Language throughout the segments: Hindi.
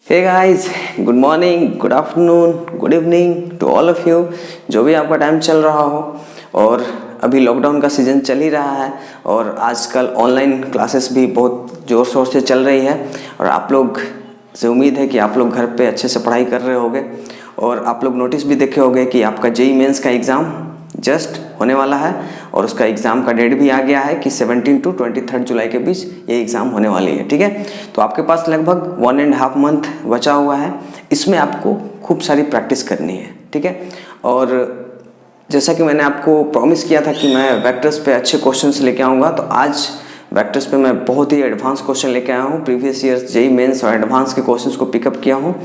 Hey guys, good morning, good afternoon, good evening to all of you. जो भी आपका टाइम चल रहा हो, और अभी लॉकडाउन का सीज़न चल ही रहा है और आजकल ऑनलाइन क्लासेस भी बहुत ज़ोर शोर से चल रही है। और आप लोग से उम्मीद है कि आप लोग घर पे अच्छे से पढ़ाई कर रहे होंगे। और आप लोग नोटिस भी देखे होंगे कि आपका जेईई मेंस का एग्ज़ाम जस्ट होने वाला है और उसका एग्ज़ाम का डेट भी आ गया है कि 17 to 23 जुलाई के बीच ये एग्ज़ाम होने वाली है। ठीक है, तो आपके पास लगभग 1.5 मंथ बचा हुआ है। इसमें आपको खूब सारी प्रैक्टिस करनी है। ठीक है, और जैसा कि मैंने आपको प्रॉमिस किया था कि मैं वेक्टर्स पे अच्छे क्वेश्चंस लेके आऊँगा, तो आज वेक्टर्स पे मैं बहुत ही एडवांस क्वेश्चन लेके आया हूँ। प्रीवियस ईयर्स जेईई मेंस और एडवांस के क्वेश्चंस को पिकअप किया हूँ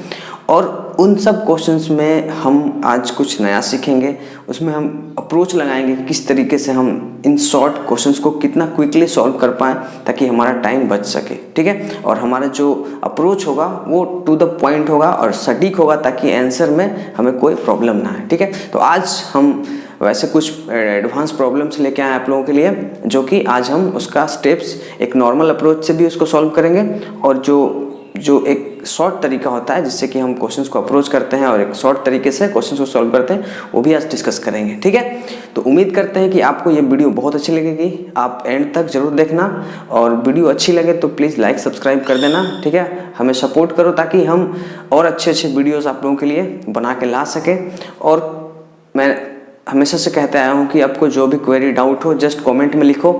और उन सब क्वेश्चंस में हम आज कुछ नया सीखेंगे। उसमें हम अप्रोच लगाएंगे कि किस तरीके से हम इन शॉर्ट क्वेश्चंस को कितना क्विकली सॉल्व कर पाएँ ताकि हमारा टाइम बच सके। ठीक है, और हमारा जो अप्रोच होगा वो टू द पॉइंट होगा और सटीक होगा ताकि आंसर में हमें कोई प्रॉब्लम ना आए। ठीक है, तो आज हम वैसे कुछ एडवांस प्रॉब्लम्स लेके आए आप लोगों के लिए, जो कि आज हम उसका स्टेप्स एक नॉर्मल अप्रोच से भी उसको सॉल्व करेंगे और जो एक शॉर्ट तरीका होता है जिससे कि हम क्वेश्चंस को अप्रोच करते हैं और एक शॉर्ट तरीके से क्वेश्चंस को सॉल्व करते हैं, वो भी आज डिस्कस करेंगे। ठीक है, तो उम्मीद करते हैं कि आपको ये वीडियो बहुत अच्छी लगेगी। आप एंड तक जरूर देखना और वीडियो अच्छी लगे तो प्लीज़ लाइक सब्सक्राइब कर देना। ठीक है, हमें सपोर्ट करो ताकि हम और अच्छे वीडियोज़ आप लोगों के लिए बना के ला सकें। और मैं हमेशा से कहते आया हूँ कि आपको जो भी क्वेरी डाउट हो जस्ट कमेंट में लिखो,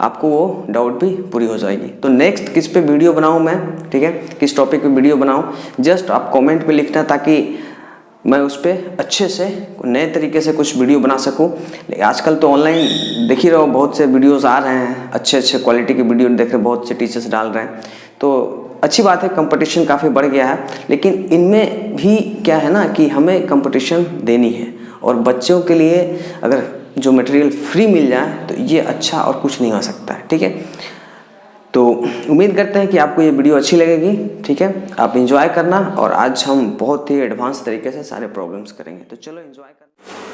आपको वो डाउट भी पूरी हो जाएगी। तो नेक्स्ट किस पे वीडियो बनाऊँ मैं, ठीक है, किस टॉपिक पे वीडियो बनाऊँ, जस्ट आप कमेंट में लिखना ताकि मैं उस पर अच्छे से नए तरीके से कुछ वीडियो बना सकूँ। लेकिन आजकल तो ऑनलाइन देख ही रहो, बहुत से वीडियोज़ आ रहे हैं, अच्छे क्वालिटी के वीडियो देख रहे, बहुत से टीचर्स डाल रहे हैं, तो अच्छी बात है। कंपटीशन काफ़ी बढ़ गया है, लेकिन इनमें भी क्या है ना कि हमें कंपटीशन देनी है और बच्चों के लिए अगर जो मटेरियल फ्री मिल जाए तो ये अच्छा और कुछ नहीं हो सकता है। ठीक है, तो उम्मीद करते हैं कि आपको ये वीडियो अच्छी लगेगी। ठीक है, आप एंजॉय करना और आज हम बहुत ही एडवांस तरीके से सारे प्रॉब्लम्स करेंगे, तो चलो एंजॉय करना।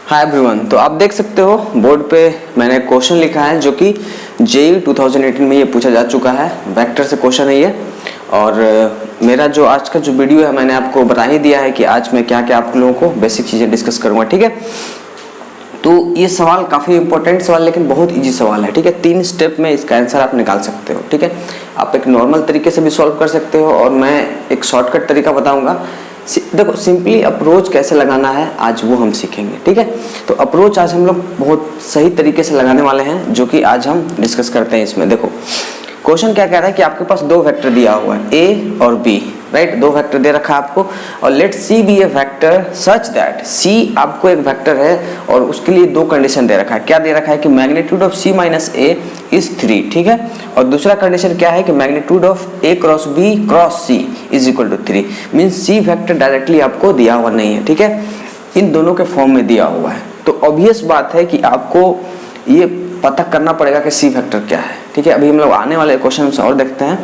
हाय एवरीवन, तो आप देख सकते हो बोर्ड पे मैंने क्वेश्चन लिखा है जो कि जेईई 2018 में ये पूछा जा चुका है। वेक्टर से क्वेश्चन है ये, और मेरा जो आज का जो वीडियो है मैंने आपको बता ही दिया है कि आज मैं क्या क्या आप लोगों को बेसिक चीज़ें डिस्कस करूँगा। ठीक है, तो ये सवाल काफ़ी इंपॉर्टेंट सवाल लेकिन बहुत इजी सवाल है। ठीक है, 3 स्टेप में इसका आंसर आप निकाल सकते हो। ठीक है, आप एक नॉर्मल तरीके से भी सॉल्व कर सकते हो और मैं एक शॉर्टकट तरीका बताऊंगा। देखो, सिंपली अप्रोच कैसे लगाना है आज वो हम सीखेंगे। ठीक है, तो अप्रोच आज हम लोग बहुत सही तरीके से लगाने वाले हैं जो कि आज हम डिस्कस करते हैं। इसमें देखो क्वेश्चन क्या कह रहा है कि आपके पास 2 वेक्टर दिया हुआ है ए और बी, राइट। 2 वेक्टर दे रखा है आपको और let c be a vector such that c आपको एक वेक्टर है और उसके लिए 2 कंडीशन दे रखा है। क्या दे रखा है कि magnitude of c minus a is 3। ठीक है, और दूसरा कंडीशन क्या है कि magnitude of a cross b cross c is equal to 3। Means c vector directly आपको दिया हुआ नहीं है। ठीक है, इन दोनों के फॉर्म में दिया हुआ है, तो ऑब्वियस बात है कि आपको ये पता करना पड़ेगा कि सी वेक्टर क्या है। ठीक है, अभी हम लोग आने वाले क्वेश्चन से और देखते हैं।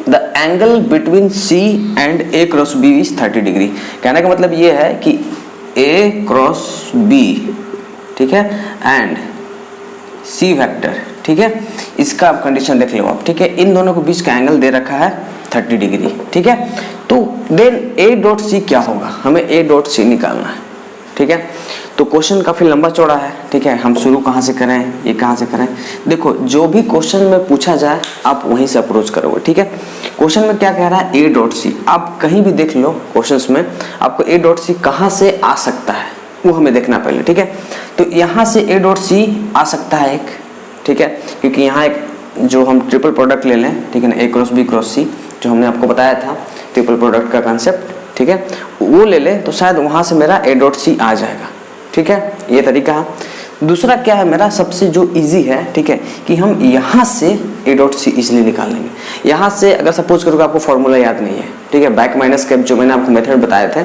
The angle between c and a cross b is 30 degree. कहने का मतलब ये है कि ए क्रॉस बी, ठीक है, एंड सी वेक्टर, ठीक है, इसका आप कंडीशन देख लो आप। ठीक है, इन दोनों के बीच का एंगल दे रखा है 30 डिग्री। ठीक है, तो देन ए डॉट सी क्या होगा, हमें ए डॉट सी निकालना है। ठीक है, तो क्वेश्चन काफ़ी लंबा चौड़ा है। ठीक है, हम शुरू कहाँ से करें, ये कहाँ से करें। देखो, जो भी क्वेश्चन में पूछा जाए आप वहीं से अप्रोच करोगे। ठीक है, क्वेश्चन में क्या कह रहा है ए डॉट सी, आप कहीं भी देख लो क्वेश्चंस में आपको ए डॉट सी कहाँ से आ सकता है वो हमें देखना पहले। ठीक है, तो यहाँ से ए डॉट सी आ सकता है एक, ठीक है, क्योंकि यहाँ एक जो हम ट्रिपल प्रोडक्ट ले लें, ठीक है ना, ए क्रॉस बी क्रॉस सी जो हमने आपको बताया था ट्रिपल प्रोडक्ट का कंसेप्ट, ठीक है, वो ले ले तो शायद वहाँ से मेरा ए डॉट सी आ जाएगा। ठीक है, ये तरीका है। दूसरा क्या है मेरा सबसे जो इजी है, ठीक है, कि हम यहाँ से ए डॉट सी इजिली निकाल लेंगे। यहाँ से अगर सपोज करोगे आपको फॉर्मूला याद नहीं है, ठीक है, बैक माइनस के जो मैंने आपको मेथड बताए थे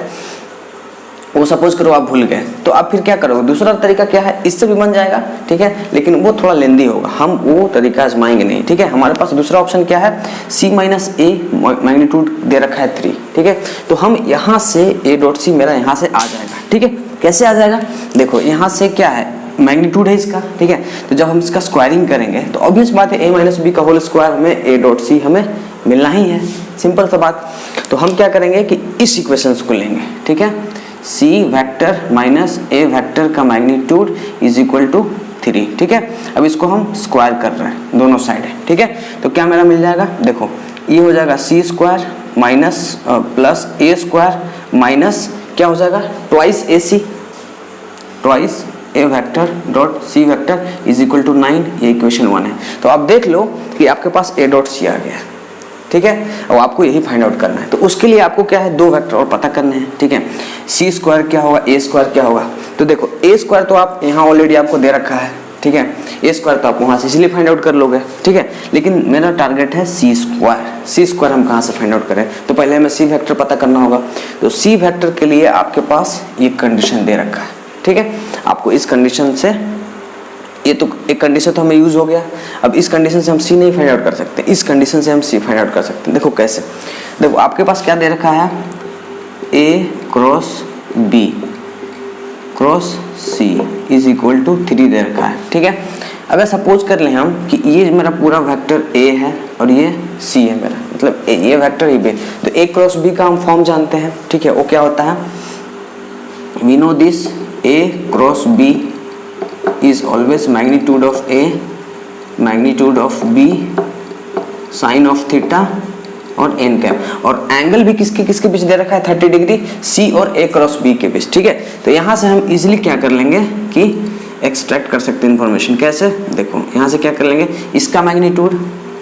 वो सपोज करो आप भूल गए, तो आप फिर क्या करोगे, दूसरा तरीका क्या है, इससे भी बन जाएगा। ठीक है, लेकिन वो थोड़ा लेंदी होगा, हम वो तरीका आजमाएंगे नहीं। ठीक है, हमारे पास दूसरा ऑप्शन क्या है, c माइनस ए मैग्नीट्यूड दे रखा है 3। ठीक है, तो हम यहाँ से ए डॉट सी मेरा यहाँ से आ जाएगा। ठीक है, कैसे आ जाएगा, देखो यहाँ से क्या है मैग्नीट्यूड है इसका। ठीक है, तो जब हम इसका स्क्वायरिंग करेंगे तो ऑब्वियस बात है ए माइनस बी का होल स्क्वायर हमें ए डॉट सी हमें मिलना ही है। सिंपल सा बात। तो हम क्या करेंगे कि इस इक्वेशंस को लेंगे, ठीक है, सी वेक्टर माइनस ए वेक्टर का मैग्नीट्यूड इज इक्वल टू 3, ठीक है। अब इसको हम स्क्वायर कर रहे हैं दोनों साइड है, ठीक है। तो क्या मेरा मिल जाएगा, देखो ये हो जाएगा c square minus plus a square minus क्या हो जाएगा twice a c, twice a vector dot c vector is equal to 9, ये इक्वेशन 1 है। तो आप देख लो कि आपके पास ए डॉट सी आ गया है, ठीक है। अब आपको यही फाइंड आउट करना है। तो उसके लिए आपको क्या है, दो वेक्टर और पता करने हैं, ठीक है। सी स्क्वायर क्या होगा, ए स्क्वायर क्या होगा। तो देखो ए स्क्वायर तो आप यहाँ ऑलरेडी आपको दे रखा है, ठीक है। ए स्क्वायर तो आप वहाँ से इसलिए फाइंड आउट कर लोगे, ठीक है। लेकिन मेरा टारगेट है सी स्क्वायर। सी स्क्वायर हम कहाँ से फाइंड आउट करें, तो पहले हमें सी वेक्टर पता करना होगा। तो सी वेक्टर के लिए आपके पास ये कंडीशन दे रखा है, ठीक है। आपको इस कंडीशन से, ये तो एक कंडीशन तो हमें यूज हो गया। अब इस कंडीशन से हम सी नहीं फाइंड आउट कर सकते, इस कंडीशन से हम सी फाइंड आउट कर सकते हैं। देखो कैसे, देखो आपके पास क्या दे रखा है, a cross b cross c is equal to 3 दे रखा है, ठीक है। अगर सपोज कर लें हम कि ये मेरा पूरा वेक्टर ए है और ये सी है मेरा, मतलब ये वेक्टर ये बी, तो ए क्रॉस बी का हम फॉर्म जानते हैं, ठीक है। वो क्या होता है, we know this a cross b is always magnitude of A magnitude of B sin of theta और n कैप, और एंगल भी किसके किसके बीच दे रखा है 30 डिग्री C और A क्रॉस B के बीच, ठीक है। तो यहाँ से हम इजीली क्या कर लेंगे कि एक्सट्रैक्ट कर सकते हैं इन्फॉर्मेशन। कैसे, देखो यहाँ से क्या कर लेंगे, इसका मैग्नीट्यूड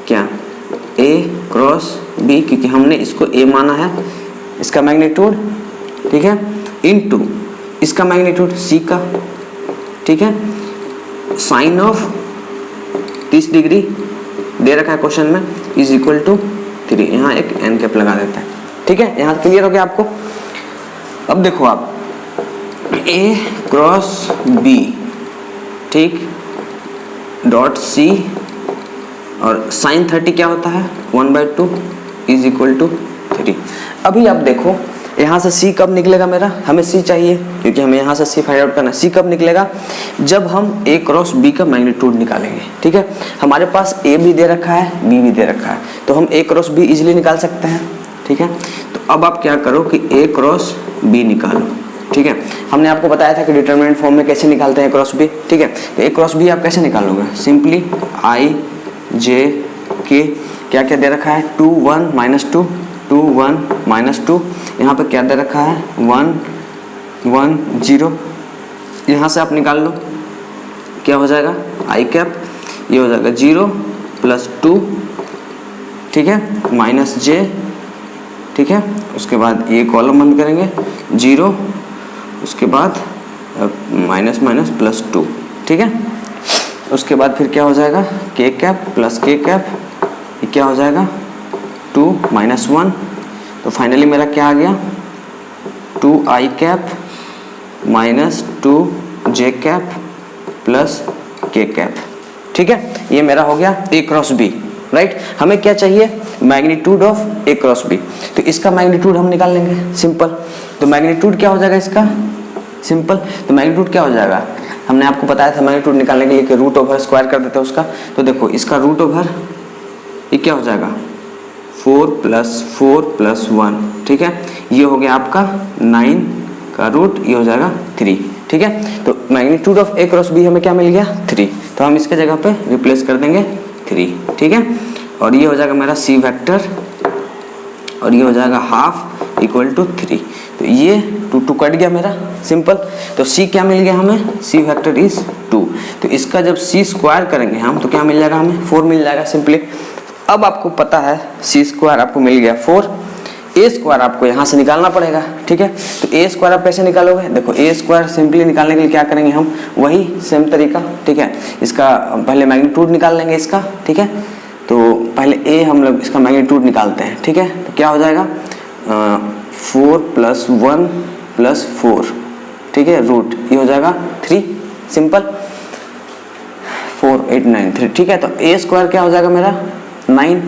क्या A क्रॉस B, क्योंकि हमने इसको A माना है, इसका मैग्नीट्यूड, ठीक है, इनटू इसका मैग्नीट्यूड C का, ठीक है, साइन ऑफ 30 डिग्री दे रखा है क्वेश्चन में इज इक्वल टू 3, यहाँ एक एन कैप लगा देता है, ठीक है। यहाँ क्लियर हो गया आपको। अब देखो आप ए क्रॉस बी, ठीक, डॉट सी, और साइन 30 क्या होता है 1/2 इज इक्वल टू 3। अभी आप देखो यहाँ से C कब निकलेगा मेरा, हमें C चाहिए क्योंकि हमें यहाँ से C फाइंड आउट करना है। C कब निकलेगा, जब हम A क्रॉस B का मैग्नीट्यूड निकालेंगे, ठीक है। हमारे पास A भी दे रखा है, B भी दे रखा है, तो हम A क्रॉस B इजीली निकाल सकते हैं, ठीक है। तो अब आप क्या करो कि A क्रॉस B निकालो, ठीक है। हमने आपको बताया था कि डिटरमिनेंट फॉर्म में कैसे निकालते हैं A क्रॉस B, ठीक है। तो A क्रॉस B आप कैसे निकालोगे, सिंपली I J K, क्या क्या दे रखा है 2 1 -2 2 1 -2, यहाँ पे क्या दे रखा है 1 1 0, यहाँ से आप निकाल लो क्या हो जाएगा आई कैप, ये हो जाएगा 0 + 2, ठीक है, -j, ठीक है। उसके बाद ये कॉलम बंद करेंगे 0, उसके बाद माइनस माइनस +2, ठीक है। उसके बाद फिर क्या हो जाएगा k कैप + k कैप, ये क्या हो जाएगा 2 - 1, तो फाइनली मेरा क्या आ गया 2i cap -2j cap + k cap, ठीक है। ये मेरा हो गया A क्रॉस B, राइट। हमें क्या चाहिए magnitude of A cross B, तो इसका मैग्नीट्यूड हम निकाल लेंगे, सिंपल। तो मैग्नीट्यूड क्या हो जाएगा इसका, सिंपल। तो मैग्नीट्यूड क्या हो जाएगा, हमने आपको बताया था मैग्नीट्यूड निकालने के लिए कि रूट ओवर स्क्वायर कर देते हैं उसका। तो देखो इसका रूट ओवर ये क्या हो जाएगा 4 + 4 + 1, ठीक है। ये हो गया आपका 9 का रूट, ये हो जाएगा 3, ठीक है। तो magnitude of A cross B हमें क्या मिल गया 3, तो हम इसके जगह पे रिप्लेस कर देंगे 3, ठीक है। और ये हो जाएगा मेरा C वेक्टर, और ये हो जाएगा ½ = 3। तो ये 2 कट गया मेरा, सिंपल। तो C क्या मिल गया हमें, C वेक्टर इज 2। तो इसका जब C स्क्वायर करेंगे हम तो क्या मिल जाएगा हमें 4 मिल जाएगा, सिंपली। अब आपको पता है C स्क्वायर आपको मिल गया 4, A स्क्वायर आपको यहाँ से निकालना पड़ेगा, ठीक है। तो A स्क्वायर आप कैसे निकालोगे, देखो A स्क्वायर सिंपली निकालने के लिए क्या करेंगे हम, वही सेम तरीका, ठीक है। इसका पहले मैग्नीट्यूड निकाल लेंगे इसका, ठीक है। तो पहले A हम लोग इसका मैग्नीट्यूड निकालते हैं, ठीक है। तो क्या हो जाएगा 4 + 1 + 4, ठीक है, रूट, ये हो जाएगा 3, सिंपल। 4 8 9 3, ठीक है। तो A स्क्वायर क्या हो जाएगा मेरा 9,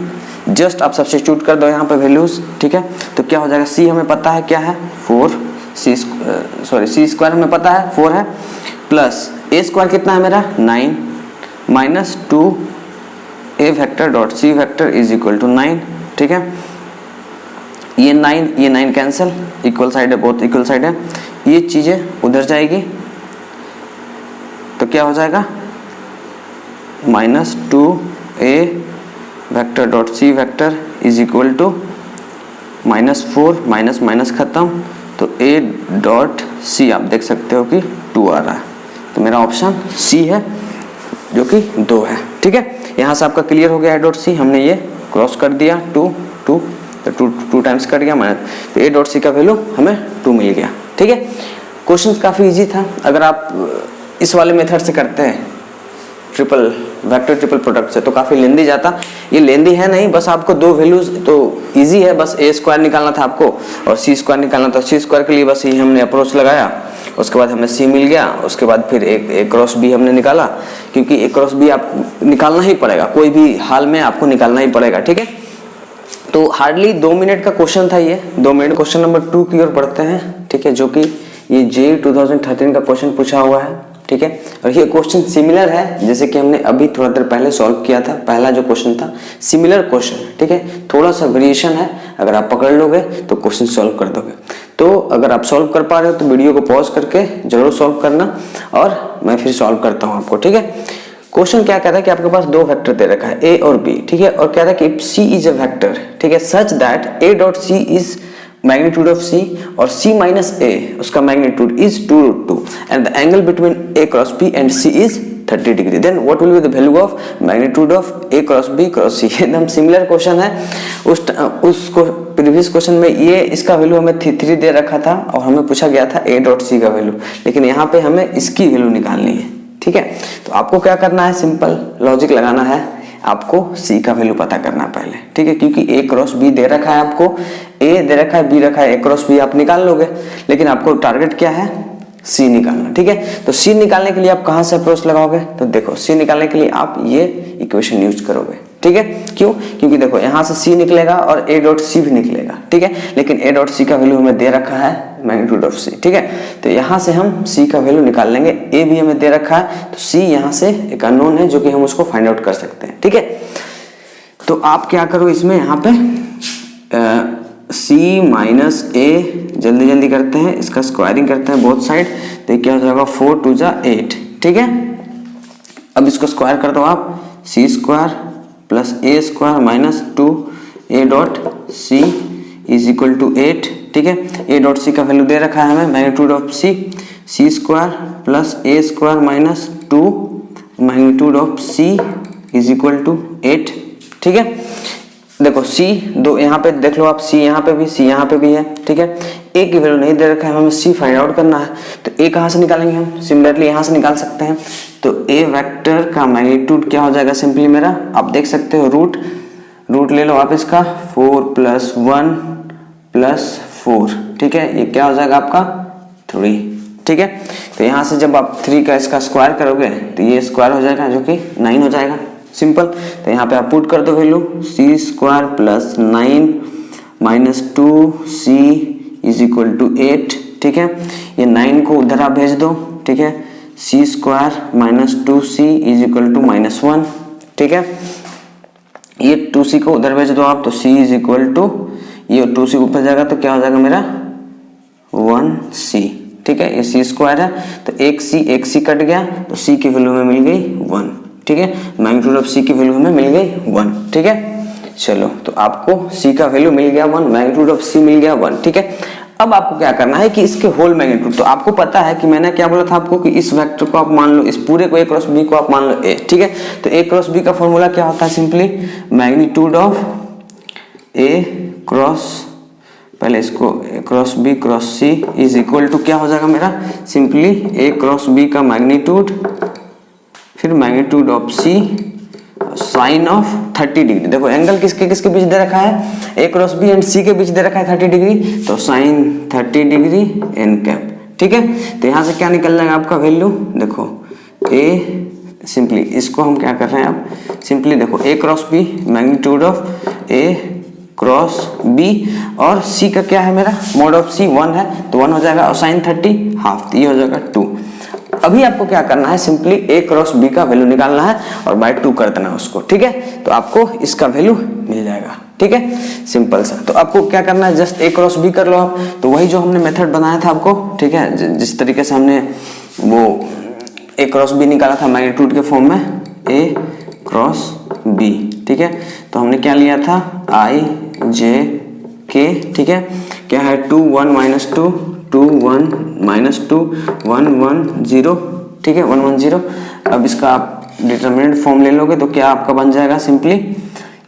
जस्ट आप सब्स्टिट्यूट कर दो यहाँ पे वैल्यूज, ठीक है। तो क्या हो जाएगा C हमें पता है क्या है 4, C स्क्वायर हमें पता है 4 है, प्लस A स्क्वायर कितना है मेरा 9 -2 A vector dot C vector is equal to 9, ठीक है। ये 9 कैंसिल, इक्वल साइड है, बहुत इक्वल साइड है, ये चीज़ें उधर जाएगी तो क्या हो जाएगा -2a vector dot c vector is equal to -4 minus minus खत्म, तो a डॉट सी आप देख सकते हो कि 2 आ रहा है, तो मेरा ऑप्शन सी है जो कि 2 है। ठीक है, यहाँ से आपका क्लियर हो गया है डॉट सी, हमने ये क्रॉस कर दिया 2 2 तो 2 टाइम्स कट गया माइनस, तो a डॉट सी का वैल्यू हमें 2 मिल गया। ठीक है, क्वेश्चन काफ़ी इजी था। अगर आप इस वाले मेथड से करते हैं वेक्टर ट्रिपल प्रोडक्ट से तो काफ़ी लेंदी जाता, ये लेंदी है नहीं, बस आपको 2 वैल्यूज तो इजी है, बस a स्क्वायर निकालना था आपको और c स्क्वायर निकालना था। c स्क्वायर के लिए बस ये हमने अप्रोच लगाया, उसके बाद हमें c मिल गया, उसके बाद फिर a क्रॉस b हमने निकाला, क्योंकि a क्रॉस b आप निकालना ही पड़ेगा, कोई भी हाल में आपको निकालना ही पड़ेगा। ठीक है, तो हार्डली 2 मिनट का क्वेश्चन था ये। 2 मिनट क्वेश्चन नंबर 2 की ओर बढ़ते हैं। ठीक है, जो कि ये JEE 2013 का क्वेश्चन पूछा हुआ है। ठीक है, और ये क्वेश्चन सिमिलर है जैसे कि हमने अभी थोड़ा देर पहले सॉल्व किया था, पहला जो क्वेश्चन था सिमिलर क्वेश्चन। ठीक है, थोड़ा सा वेरिएशन है, अगर आप पकड़ लोगे तो क्वेश्चन सॉल्व कर दोगे। तो अगर आप सॉल्व कर पा रहे हो तो वीडियो को पॉज करके जरूर सॉल्व करना और मैं फिर सॉल्व करता हूँ आपको। ठीक है, क्वेश्चन क्या कहता है कि आपके पास 2 वेक्टर दे रखा है a और b। ठीक है, और कहता है कि if c is a vector, ठीक है, such that a dot c is magnitude of c और c माइनस a उसका magnitude is 2√2 and the angle between a cross b and c is 30 degree, then what will be the value of magnitude of a cross b cross c। एकदम सिमिलर क्वेश्चन है। उसको प्रीवियस क्वेश्चन में ये इसका वैल्यू हमें 3 दे रखा था और हमें पूछा गया था a डॉट c का वैल्यू, लेकिन यहाँ पे हमें इसकी वैल्यू निकालनी है। ठीक है, तो आपको क्या करना है, सिंपल लॉजिक लगाना है, आपको c का वैल्यू पता करना है पहले। ठीक है, क्योंकि a क्रॉस b दे रखा है, आपको a दे रखा है, b रखा है, a क्रॉस b आप निकाल लोगे, लेकिन आपको टारगेट क्या है, c निकालना। ठीक है, तो c निकालने के लिए आप कहां से अप्रोच लगाओगे, तो देखो c निकालने के लिए आप ये इक्वेशन यूज करोगे। ठीक है, क्यों, क्योंकि देखो यहाँ से c निकलेगा और a डॉट c भी निकलेगा। ठीक है, लेकिन a डॉट c का वैल्यू हमें दे रखा है मैग्नीट्यूड ऑफ c। ठीक है, तो यहाँ से हम c का वैल्यू निकाल लेंगे, a भी हमें दे रखा है, तो c यहाँ से एक अननोन है जो कि हम उसको फाइंड आउट कर सकते हैं। ठीक है, तो आप क्या करो इसमें, यहाँ पे c माइनस a जल्दी जल्दी करते हैं, इसका स्क्वायरिंग करते हैं बोथ साइड, तो क्या हो जाएगा 4 2 जा 8। ठीक है, अब इसको स्क्वायर कर दो आप, c square plus a square minus 2a dot c is equal to 8। ठीक है, a डॉट c का वैल्यू दे रखा है हमें magnitude of c square plus a square minus 2 magnitude of c is equal to 8। ठीक है, देखो c दो यहाँ पे देख लो आप, c यहाँ पे भी, c यहाँ पे भी है। ठीक है, a की वैल्यू नहीं दे रखा है, हमें c फाइंड आउट करना है, तो a कहाँ से निकालेंगे हम, सिमिलरली यहाँ से निकाल सकते हैं। तो a वेक्टर का मैग्नीट्यूड क्या हो जाएगा, सिंपली मेरा आप देख सकते हो रूट ले लो आप इसका 4 + 1 + 4। ठीक है, ये क्या हो जाएगा आपका 3। ठीक है, तो यहाँ से जब आप 3 का इसका स्क्वायर करोगे तो ये स्क्वायर हो जाएगा जो कि 9 हो जाएगा, सिंपल। तो यहाँ पे आप पुट कर दो value c square plus 9 minus 2c is equal to 8। ठीक है, ये 9 को उधर आप भेज दो। ठीक है, c square minus 2c is equal to -1। ठीक है, ये 2c को उधर भेज दो आप, तो c इज इक्वल टू, ये 2c ऊपर जाएगा तो क्या हो जाएगा मेरा 1c। ठीक है, ये c स्क्वायर है, तो एक c कट गया, तो c की वैल्यू में मिल गई 1। ठीक है, मैग्नीट्यूड ऑफ c की वैल्यू हमें मिल गई 1। ठीक है, चलो तो आपको c का वैल्यू मिल गया 1, मैग्नीट्यूड ऑफ c मिल गया 1। ठीक है, अब आपको क्या करना है कि इसके होल मैग्नीट्यूड, तो आपको पता है कि मैंने क्या बोला था आपको कि इस वेक्टर को आप मान लो, इस पूरे को a क्रॉस b को आप मान लो a। ठीक है, तो a क्रॉस b का फॉर्मूला क्या होता है, simply magnitude of a cross, पहले इसको a cross b cross c is equal to क्या हो जाएगा मेरा, सिंपली a क्रॉस b का मैग्नीट्यूड, फिर magnitude of c sine of 30 degree. देखो एंगल किसके किसके बीच दे रखा है, a cross b and c के बीच दे रखा है 30 डिग्री, तो साइन 30 डिग्री n कैप। ठीक है, तो यहाँ से क्या निकल जाएगा आपका वैल्यू, देखो a, सिंपली इसको हम क्या कर रहे हैं अब, सिंपली देखो a cross b magnitude of a cross b और c का क्या है मेरा, मॉड ऑफ c 1 है, तो 1 हो जाएगा, और साइन 30 हाफ, तो ये हो जाएगा 2। अभी आपको क्या करना है, सिंपली a क्रॉस b का वैल्यू निकालना है और बाय 2 कर देना है उसको, ठीक है। तो आपको इसका वैल्यू मिल जाएगा, ठीक है, सिंपल सा। तो आपको क्या करना है, जस्ट a क्रॉस b कर लो आप। तो वही जो हमने मेथड बनाया था आपको, ठीक है, जिस तरीके से हमने वो a क्रॉस b निकाला था मैग्नीट्यूड के फॉर्म में, a क्रॉस b, ठीक है। तो हमने क्या लिया था, i j k, ठीक है, क्या है 2 1 माइनस 2 2 1 माइनस 2 1 1 0, ठीक है, 1 1 0। अब इसका आप डिटरमिनेंट फॉर्म ले लोगे तो क्या आपका बन जाएगा, सिंपली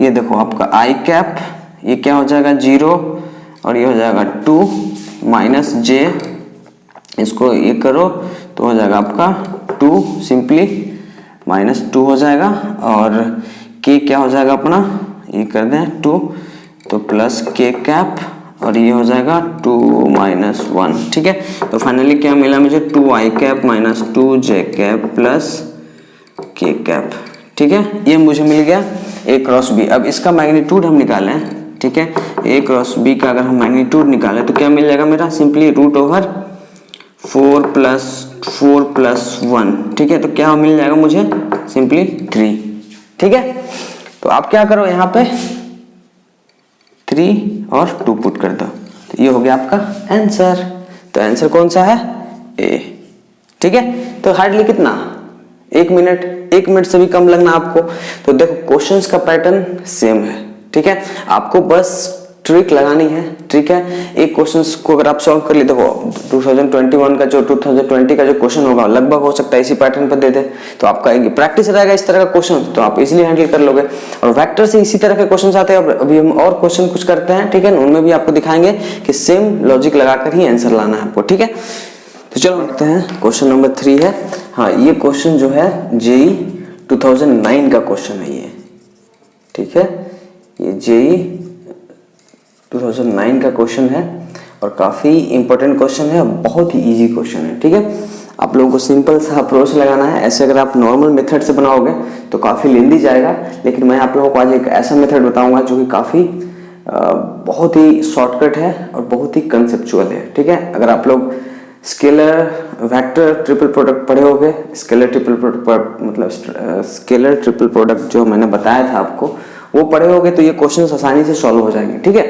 ये देखो आपका आई कैप, ये क्या हो जाएगा 0 और ये हो जाएगा 2 माइनस j, इसको ये करो तो हो जाएगा आपका 2 सिंपली माइनस 2 हो जाएगा, और k क्या हो जाएगा अपना, ये कर दें 2 तो प्लस k कैप, और ये हो जाएगा 2 माइनस 1, ठीक है। तो फाइनली क्या मिला मुझे, 2 आई कैप माइनस 2 जे कैप प्लस के कैप, ठीक है, ये मुझे मिल गया a क्रॉस b। अब इसका मैग्नीट्यूड हम निकालें, ठीक है, a क्रॉस b का अगर हम मैग्नीट्यूड निकालें तो क्या मिल जाएगा मेरा, सिंपली रूट ओवर 4 प्लस 1, ठीक है। तो क्या मिल जाएगा मुझे, सिंपली 3, ठीक है। तो आप क्या करो, यहाँ पे 3 और 2 पुट कर दो, तो ये हो गया आपका आंसर। तो आंसर कौन सा है, ए, ठीक है। तो हार्डली कितना, 1 मिनट से भी कम लगना आपको। तो देखो क्वेश्चंस का पैटर्न सेम है, ठीक है, आपको बस ट्रिक लगानी है, ठीक है। एक क्वेश्चंस को अगर आप सॉल्व कर लिए, देखो 2021 का जो 2020 का जो क्वेश्चन होगा लगभग हो सकता है इसी पैटर्न पर दे दे, तो आपका प्रैक्टिस रहेगा इस तरह का क्वेश्चन, तो आप इजीली हैंडल कर लोगे। और वेक्टर से इसी तरह के क्वेश्चन आते हैं, अभी हम और क्वेश्चन कुछ करते हैं, ठीक है, उनमें भी आपको दिखाएंगे कि सेम लॉजिक लगाकर ही आंसर लाना है आपको, ठीक है। तो चलो देखते हैं, क्वेश्चन नंबर 3 है। हाँ, ये क्वेश्चन जो है जेई 2009 का क्वेश्चन है ये, ठीक है, ये जेई 2009 का क्वेश्चन है और काफी इंपॉर्टेंट क्वेश्चन है, बहुत ही इजी क्वेश्चन है, ठीक है। आप लोगों को सिंपल सा अप्रोच लगाना है। ऐसे अगर आप नॉर्मल मेथड से बनाओगे तो काफी लेंदी जाएगा, लेकिन मैं आप लोगों को आज एक ऐसा मेथड बताऊंगा जो कि काफी बहुत ही शॉर्टकट है और बहुत ही कंसेप्चुअल है, ठीक है। अगर आप लोग स्केलर वेक्टर ट्रिपल प्रोडक्ट पढ़े होगे, स्केलर ट्रिपल प्रोडक्ट मतलब स्केलर ट्रिपल प्रोडक्ट जो मैंने बताया था आपको, वो पढ़े होगे तो ये क्वेश्चन आसानी से सॉल्व हो जाएंगे, ठीक है।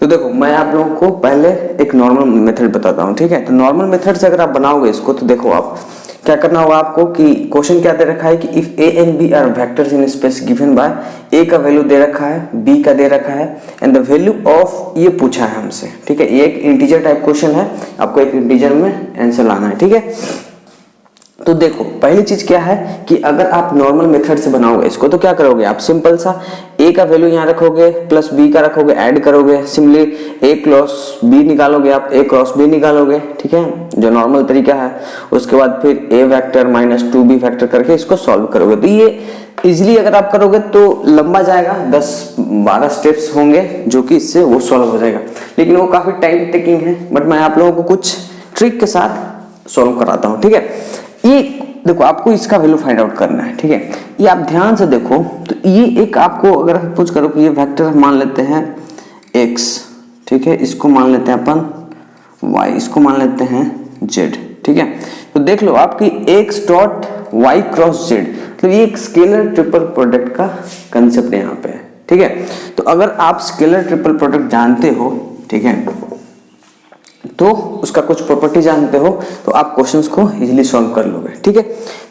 तो देखो मैं आप लोगों को पहले एक नॉर्मल मेथड बताता हूँ, ठीक है। तो नॉर्मल मेथड से अगर आप बनाओगे इसको, तो देखो आप क्या करना होगा आपको कि क्वेश्चन क्या दे रखा है कि if a and b are vectors in space given by, a का वैल्यू दे रखा है, बी का दे रखा है, एंड द वैल्यू ऑफ ये पूछा है हमसे, ठीक है। ये एक इंटीजर टाइप क्वेश्चन है, आपको एक इंटीजर में आंसर लाना है, ठीक है। तो देखो पहली चीज क्या है कि अगर आप नॉर्मल मेथड से बनाओगे इसको, तो क्या करोगे आप, सिंपल सा a का वैल्यू यहाँ रखोगे प्लस b का रखोगे, ऐड करोगे, सिंपली a क्रॉस b निकालोगे, आप a क्रॉस b निकालोगे, ठीक है, जो नॉर्मल तरीका है। उसके बाद फिर a vector minus 2b vector करके इसको सॉल्व करोगे। तो ये इजिली अगर आप करोगे तो लंबा जाएगा, 10-12 स्टेप्स होंगे जो कि इससे वो सॉल्व हो जाएगा, लेकिन वो काफी टाइम टेकिंग है। बट मैं आप लोगों को कुछ ट्रिक के साथ सॉल्व कराता हूँ, ठीक है। ये देखो आपको इसका वैल्यू फाइंड आउट करना है, ठीक है। ये आप ध्यान से देखो, तो ये एक आपको अगर पूछ करो कि ये वेक्टर मान लेते हैं x, ठीक है, इसको मान लेते हैं अपन y, इसको मान लेते हैं z, ठीक है। तो देख लो आपकी x dot y cross z, तो ये एक स्केलर ट्रिपल प्रोडक्ट का कंसेप्ट यहाँ पे है, ठीक है। तो अगर आप स्केलर ट्रिपल प्रोडक्ट जानते हो, ठीक है, तो उसका कुछ प्रॉपर्टी जानते हो, तो आप क्वेश्चंस को इजीली सॉल्व कर लोगे, ठीक है।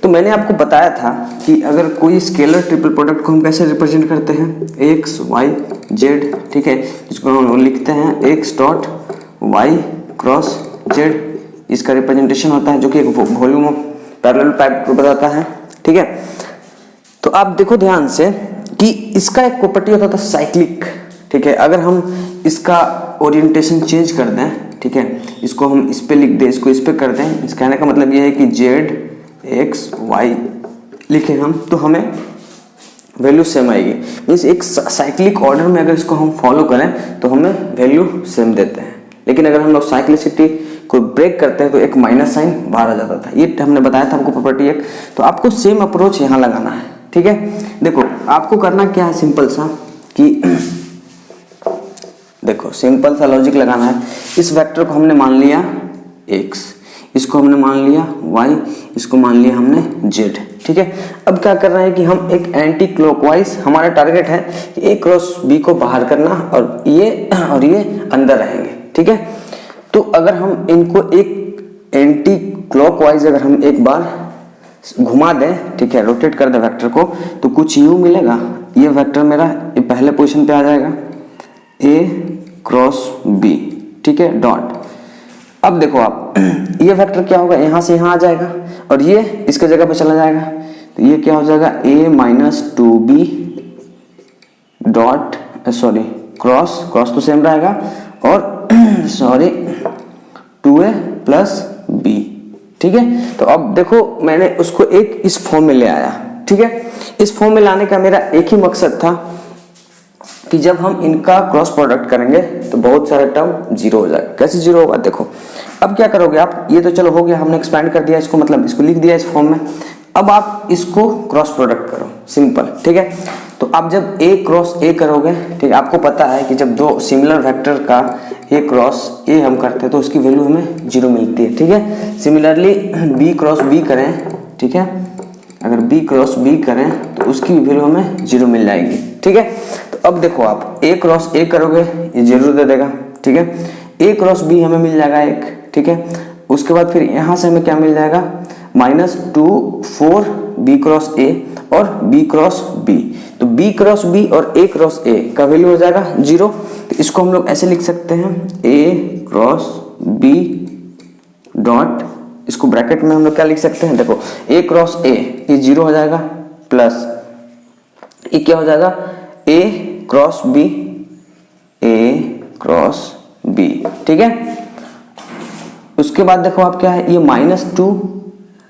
तो मैंने आपको बताया था कि अगर कोई स्केलर ट्रिपल प्रोडक्ट को हम कैसे रिप्रेजेंट करते हैं, x y z, ठीक है, जिसको हम लिखते हैं x dot y cross z, इसका रिप्रेजेंटेशन होता है जो कि एक वॉल्यूम ऑफ पैरेलल पाइप को बताता है, ठीक है। तो आप देखो ध्यान से कि इसका एक प्रॉपर्टी होता था साइक्लिक, ठीक है। अगर हम इसका ओरिएंटेशन चेंज कर दें, ठीक है, इसको हम इस पे लिख दें, इसको इस पे कर दें, इस कहने का मतलब ये है कि z x y लिखे हम, तो हमें वैल्यू सेम आएगी। मीन्स एक साइक्लिक ऑर्डर में अगर इसको हम फॉलो करें तो हमें वैल्यू सेम देते हैं, लेकिन अगर हम लोग साइक्लिसिटी को ब्रेक करते हैं तो एक माइनस साइन बाहर आ जाता था। ये हमने बताया था आपको प्रॉपर्टी एक। तो आपको सेम अप्रोच यहाँ लगाना है, ठीक है। देखो आपको करना क्या है, सिंपल सा कि देखो सिंपल सा लॉजिक लगाना है। इस वेक्टर को हमने मान लिया x, इसको हमने मान लिया y, इसको मान लिया हमने z, ठीक है। अब क्या कर रहे हैं कि हम एक एंटी क्लॉकवाइज, हमारा टारगेट है कि a क्रॉस b को बाहर करना और ये अंदर रहेंगे, ठीक है। तो अगर हम इनको एक एंटी क्लॉकवाइज अगर हम एक बार घुमा दें, ठीक है, रोटेट कर दें वेक्टर को, तो कुछ यूं मिलेगा। ये वेक्टर मेरा ये पहले पोजीशन पे आ जाएगा a क्रॉस b, ठीक है, डॉट। अब देखो आप ये वेक्टर क्या होगा, यहाँ से यहाँ आ जाएगा और ये इसके जगह पे चला जाएगा, तो ये क्या हो जाएगा a minus 2b dot sorry cross तो सेम रहेगा और सॉरी 2a प्लस b, ठीक है। तो अब देखो मैंने उसको एक इस फॉर्म में ले आया, ठीक है। इस फॉर्म में लाने का मेरा एक ही मकसद था कि जब हम इनका क्रॉस प्रोडक्ट करेंगे तो बहुत सारे टर्म जीरो हो जाएगा। कैसे जीरो होगा देखो। अब क्या करोगे आप, ये तो चलो हो गया, हमने एक्सपेंड कर दिया इसको, मतलब इसको लिख दिया इस फॉर्म में। अब आप इसको क्रॉस प्रोडक्ट करो, सिंपल, ठीक है। तो आप जब a क्रॉस a करोगे, ठीक है, आपको पता है कि जब दो सिमिलर वेक्टर का a क्रॉस a हम करते हैं तो उसकी वैल्यू हमें जीरो मिलती है, ठीक है। सिमिलरली b क्रॉस b करें, ठीक है, अगर b क्रॉस b करें तो उसकी वैल्यू हमें जीरो मिल जाएगी, ठीक है। तो अब देखो आप a क्रॉस a करोगे, ये जीरो दे देगा, ठीक है। a क्रॉस b हमें मिल जाएगा एक, ठीक है। उसके बाद फिर यहाँ से हमें क्या मिल जाएगा, -2 4 b क्रॉस a और b क्रॉस b। तो b क्रॉस b और a क्रॉस a का वैल्यू हो जाएगा जीरो। तो इसको हम लोग ऐसे लिख सकते हैं a क्रॉस b डॉट, इसको ब्रैकेट में हम लोग क्या लिख सकते हैं, देखो a क्रॉस a ये जीरो हो जाएगा, प्लस ये क्या हो जाएगा a cross b, a cross b, ठीक है। उसके बाद देखो आप क्या है, ये -2,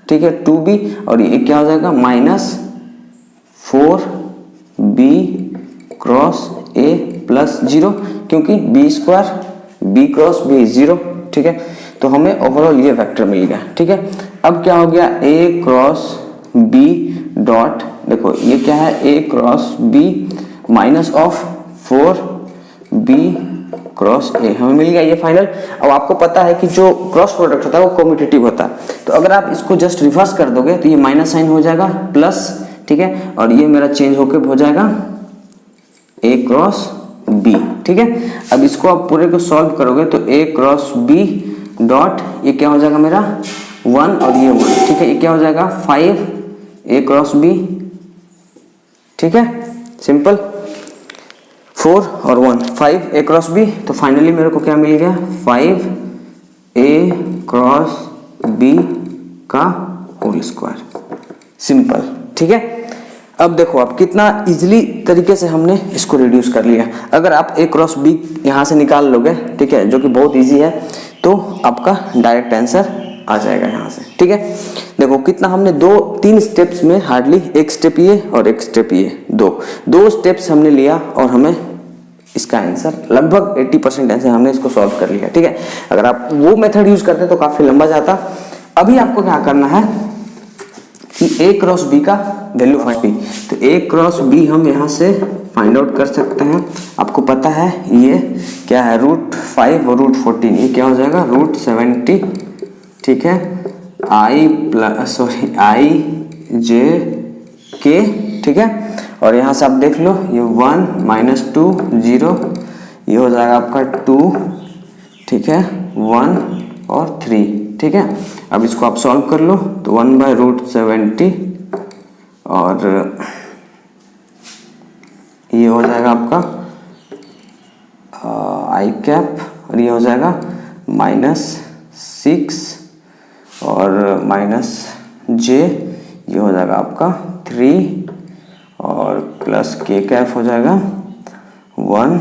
ठीक है, 2b और ये क्या हो जाएगा -4b cross a plus zero, क्योंकि b square b cross b zero, ठीक है। तो हमें ओवरऑल ये वेक्टर मिल गया, ठीक है। अब क्या हो गया, a क्रॉस b डॉट, देखो ये क्या है, a cross b minus of 4b cross a, हमें मिल गया ये फाइनल। अब आपको पता है कि जो क्रॉस प्रोडक्ट होता है वो कम्यूटेटिव होता है, तो अगर आप इसको जस्ट रिवर्स कर दोगे तो ये माइनस साइन हो जाएगा प्लस, ठीक है, और ये मेरा चेंज होकर हो जाएगा a क्रॉस b, ठीक है। अब इसको आप पूरे को सॉल्व करोगे तो a क्रॉस b डॉट, ये क्या हो जाएगा मेरा 1 और ये 1, ठीक है, ये क्या हो जाएगा 5 a क्रॉस b, ठीक है, सिंपल। 4 और 1 5 a क्रॉस b, तो फाइनली मेरे को क्या मिल गया 5 a क्रॉस b का होल स्क्वायर, सिंपल, ठीक है। अब देखो आप कितना इजीली तरीके से हमने इसको रिड्यूस कर लिया। अगर आप a क्रॉस b यहाँ से निकाल लोगे, ठीक है, जो कि बहुत इजी है, तो आपका डायरेक्ट आंसर आ जाएगा यहाँ से, ठीक है। देखो कितना हमने 2-3 स्टेप्स में, हार्डली एक स्टेप ये और एक स्टेप ये, दो स्टेप्स हमने लिया और हमें इसका आंसर लगभग 80% आंसर हमने इसको सॉल्व कर लिया, ठीक है। अगर आप वो मेथड यूज करते तो काफी लंबा जाता। अभी आपको क्या करना है कि a क्रॉस b का वैल्यू फाइंड, तो a क्रॉस b हम यहाँ से फाइंड आउट कर सकते हैं। आपको पता है ये क्या है, √5 और √14, ये क्या हो जाएगा √70, ठीक है, i j k, ठीक है। और यहाँ से आप देख लो ये 1 - 2 0, ये हो जाएगा आपका 2, ठीक है, 1 और 3, ठीक है। अब इसको आप सॉल्व कर लो तो 1/√70 और ये हो जाएगा आपका i कैप, और ये हो जाएगा -6 और -j, ये हो जाएगा आपका 3 और प्लस k कैप हो जाएगा 1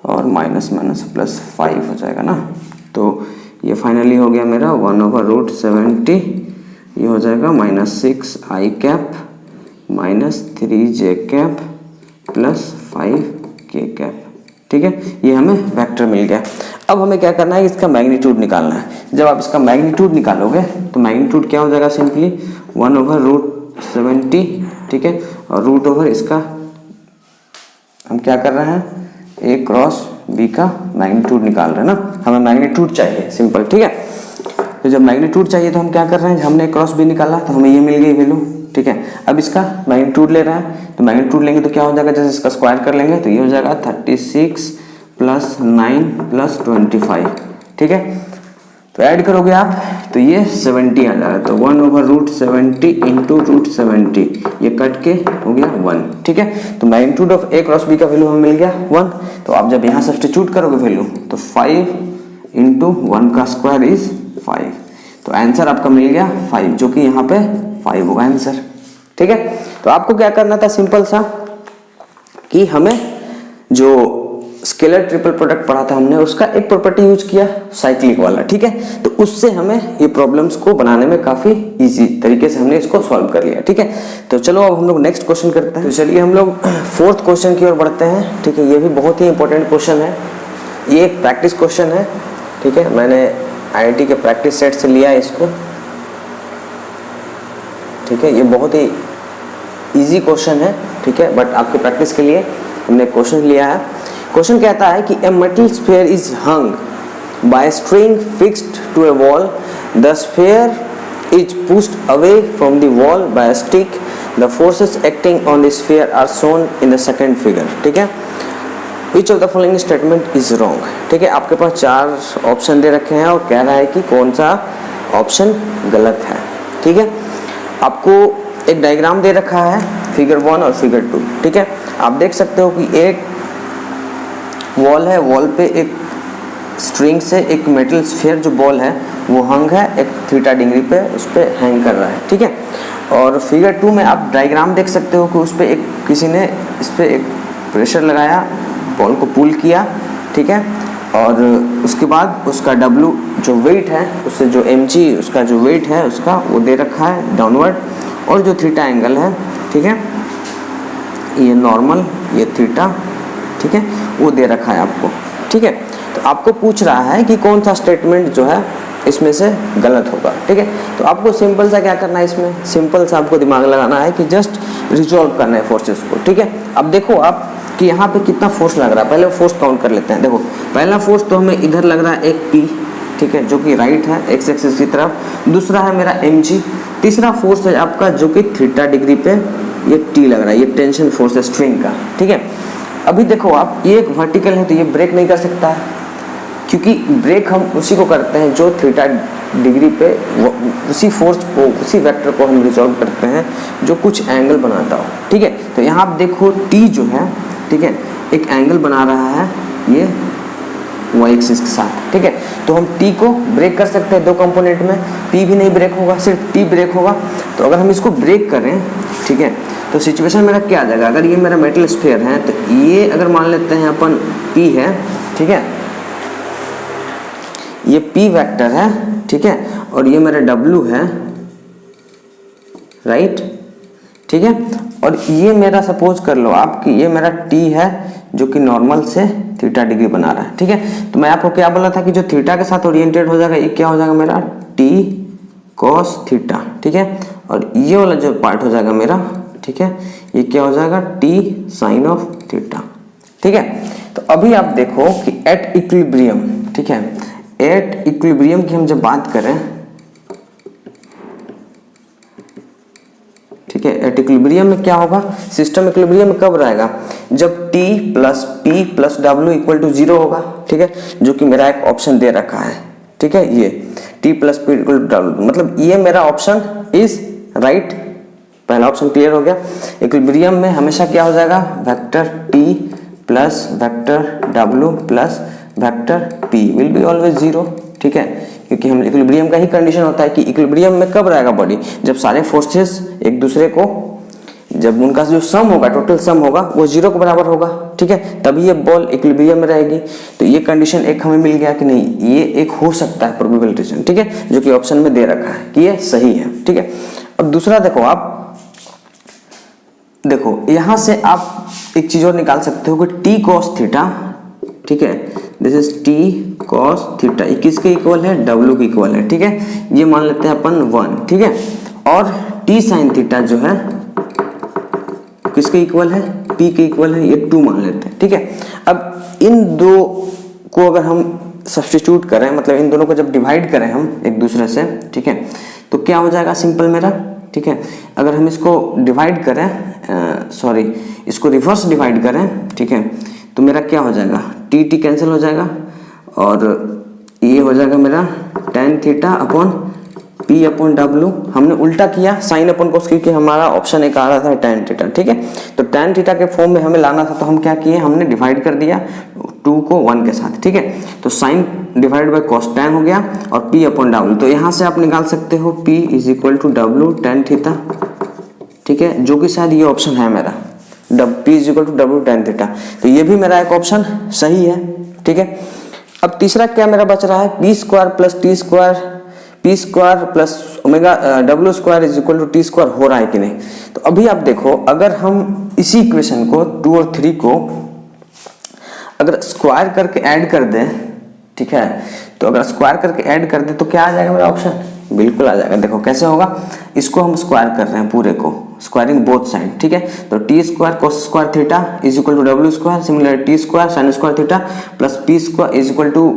और -+5 हो जाएगा ना। तो ये फाइनली हो गया मेरा 1/√70, ये हो जाएगा -6 i cap -3j cap +5 k cap, ठीक है। ये हमें वेक्टर मिल गया। अब हमें क्या करना है, इसका मैग्नीट्यूड निकालना है। जब आप इसका मैग्नीट्यूड निकालोगे तो मैग्नीट्यूड क्या हो जाएगा, सिंपली 1/√70, ठीक है, और रूट ओवर इसका हम क्या कर रहे हैं, a क्रॉस b का मैग्नीट्यूड निकाल रहे हैं ना, हमें मैग्नीट्यूड चाहिए, सिंपल, ठीक है। तो जब मैग्नीट्यूड चाहिए तो हम क्या कर रहे हैं, हमने क्रॉस बी निकाला तो हमें ये मिल गई वैल्यू, ठीक है। अब इसका मैग्नीट्यूड ले रहा है, तो मैग्नीट्यूड लेंगे तो क्या हो जाएगा, जैसे इसका स्क्वायर कर लेंगे तो ये हो जाएगा 36 + 9 + 25, ठीक है। तो ऐड करोगे आप तो ये 70 आ जाएगा, तो 1/√70 × √70, ये कट के हो गया 1, ठीक है। तो magnitude of A cross B का वैल्यू हमें मिल गया 1। तो आप जब यहाँ सब्स्टिट्यूट करोगे वैल्यू तो 5 × 1 का स्क्वायर इज 5, तो आंसर आपका मिल गया 5, जो कि यहाँ पे 5 होगा आंसर, ठीक है। तो आपको क्या करना था, सिंपल सा कि हमें जो स्केलर ट्रिपल प्रोडक्ट पढ़ा था हमने, उसका एक प्रॉपर्टी यूज किया साइक्लिक वाला, ठीक है। तो उससे हमें ये प्रॉब्लम्स को बनाने में काफी इजी तरीके से हमने इसको सॉल्व कर लिया, ठीक है। तो चलो अब हम लोग नेक्स्ट क्वेश्चन करते हैं। तो चलिए हम लोग 4th क्वेश्चन की ओर बढ़ते हैं, ठीक है। ये भी बहुत ही इंपॉर्टेंट क्वेश्चन है, ये एक प्रैक्टिस क्वेश्चन है, ठीक है। मैंने IIT के प्रैक्टिस सेट से लिया है इसको, ठीक है। ये बहुत ही इजी क्वेश्चन है, ठीक है, बट आपके प्रैक्टिस के लिए हमने क्वेश्चन लिया है। क्वेश्चन कहता है कि a metal sphere is hung by string fixed to a wall, the sphere is pushed away from the wall by a stick, the forces acting on the sphere are shown in the second figure, ठीक है। Which of the following statement is wrong, ठीक है। आपके पास 4 ऑप्शन दे रखे हैं और कह रहा है कि कौन सा ऑप्शन गलत है, ठीक है। आपको एक डायग्राम दे रखा है, फिगर 1 और फिगर 2, ठीक है। आप देख सकते हो कि एक वॉल है, वॉल पे एक स्ट्रिंग से एक मेटल स्फीयर जो बॉल है वो हंग है एक थीटा डिग्री पे, उस पे हैंग कर रहा है, ठीक है। और फिगर 2 में आप डायग्राम देख सकते हो कि उस पे एक किसी ने इस पे एक प्रेशर लगाया, बॉल को पुल किया, ठीक है। और उसके बाद उसका W जो वेट है, उससे जो mg उसका जो वेट है उसका वो दे रखा है डाउनवर्ड, और जो थीटा एंगल है, ठीक है, ये नॉर्मल, ये थीटा, ठीक है, वो दे रखा है आपको, ठीक है। तो आपको पूछ रहा है कि कौन सा स्टेटमेंट जो है इसमें से गलत होगा, ठीक है। तो आपको सिंपल सा क्या करना है, इसमें सिंपल सा आपको दिमाग लगाना है कि जस्ट रिजॉल्व करना है फोर्सेस को, ठीक है। अब देखो आप कि यहाँ पे कितना फोर्स लग रहा है, पहले फोर्स काउंट कर लेते हैं। देखो पहला फोर्स तो हमें इधर लग रहा है एक P, ठीक है, जो कि राइट है एक्स एक्सिस की तरफ, दूसरा है मेरा mg, तीसरा फोर्स है आपका जो कि थीटा डिग्री पे ये T लग रहा है, ये टेंशन फोर्स है स्ट्रिंग का, ठीक है। अभी देखो आप, ये एक वर्टिकल है तो ये ब्रेक नहीं कर सकता है, क्योंकि ब्रेक हम उसी को करते हैं जो थीटा डिग्री पे उसी फोर्स को, उसी वेक्टर को हम रिजॉल्व करते हैं जो कुछ एंगल बनाता हो, ठीक है। तो यहाँ आप देखो T जो है, ठीक है, एक एंगल बना रहा है ये y एक्सिस के साथ, ठीक है। तो हम T को ब्रेक कर सकते हैं 2 कंपोनेंट में, P भी नहीं ब्रेक होगा, सिर्फ T ब्रेक होगा। तो अगर हम इसको ब्रेक करें, ठीक है, तो सिचुएशन मेरा क्या आ जाएगा, अगर ये मेरा मेटल स्फीयर है तो ये अगर मान लेते हैं अपन P है, ठीक है, ये P वेक्टर है, ठीक है, और ये मेरा W है, राइट, ठीक है। और ये मेरा सपोज कर लो आप कि ये मेरा T है जो कि नॉर्मल से थीटा डिग्री बना रहा है, ठीक है। तो मैं आपको क्या बोला था कि जो थीटा के साथ ओरिएंटेड हो जाएगा ये क्या हो जाएगा मेरा T cos थीटा, ठीक है। और ये वाला जो पार्ट हो जाएगा मेरा, ठीक है, ये क्या हो जाएगा T sin ऑफ थीटा, ठीक है। तो अभी आप देखो कि एट इक्विलिब्रियम, ठीक है, एट इक्विलिब्रियम की हम जब बात करें, ठीक है, एट इक्विलिब्रियम में क्या होगा, सिस्टम इक्विलिब्रियम में कब रहेगा, जब T + P + W = 0 होगा, ठीक है, जो कि मेरा एक ऑप्शन दे रखा है, ठीक है। ये T + P = W, मतलब ये मेरा ऑप्शन इज राइट, पहला ऑप्शन क्लियर हो गया। इक्विलिब्रियम में हमेशा क्या हो जाएगा, vector T + vector W + vector P will be always 0, ठीक है, क्योंकि हम इक्विलिब्रियम का ही कंडीशन होता है कि इक्विलिब्रियम में कब रहेगा बॉडी, जब सारे फोर्सेस एक दूसरे को, जब उनका जो सम होगा, टोटल सम होगा वो 0 के बराबर होगा, ठीक है, तभी ये बॉल इक्विलिब्रियम में रहेगी। तो ये कंडीशन एक हमें मिल गया कि नहीं, ये एक हो सकता है प्रोबेबल रीजन, ठीक है, जो कि ऑप्शन में दे रखा है कि ये सही है, ठीक है। अब दूसरा देखो आप, देखो यहां से आप एक चीज और निकाल सकते हो कि T cos थीटा, ठीक है, this is T cos theta, ये किसके इक्वल है, W के इक्वल है, ठीक है, ये मान लेते हैं अपन 1, ठीक है। और T sin थीटा जो है किसके इक्वल है, P के इक्वल है, ये 2 मान लेते हैं, ठीक है। अब इन दो को अगर हम सब्स्टिट्यूट करें, मतलब इन दोनों को जब डिवाइड करें हम एक दूसरे से, ठीक है, तो क्या हो जाएगा सिंपल मेरा, ठीक है। अगर हम इसको डिवाइड करें, इसको रिवर्स डिवाइड करें, ठीक है, तो मेरा क्या हो जाएगा, टी टी कैंसिल हो जाएगा और ये हो जाएगा मेरा tan theta upon P upon W. हमने उल्टा किया साइन अपॉन कोस, क्योंकि हमारा ऑप्शन एक आ रहा था tan थीटा, ठीक है। तो tan थीटा के फॉर्म में हमें लाना था, तो हम क्या किए, हमने डिवाइड कर दिया 2 को 1 के साथ, ठीक है। तो sine divide by cos tan हो गया और p अपॉन डब्ल्यू, तो यहाँ से आप निकाल सकते हो p इज इक्वल टू डब्ल्यू tan थीटा, ठीक है, जो कि शायद ये ऑप्शन है मेरा, p इज इक्वल टू डब्ल्यू tan थीटा। तो ये भी मेरा एक ऑप्शन सही है, ठीक है। अब तीसरा क्या मेरा बच रहा है, p square plus t square, p square plus omega डब्ल्यू square is equal to t square हो रहा है कि नहीं। तो अभी आप देखो, अगर हम इसी इक्वेशन को 2 और 3 को अगर स्क्वायर करके ऐड कर दें, ठीक है, तो अगर स्क्वायर करके ऐड कर दें तो क्या आ जाएगा मेरा ऑप्शन, बिल्कुल आ जाएगा। देखो कैसे होगा, इसको हम स्क्वायर कर रहे हैं पूरे को, स्क्वायरिंग बोथ साइड, ठीक है। तो t square cos square theta is equal to डब्ल्यू square, similar t square sine square theta plus p square is equal to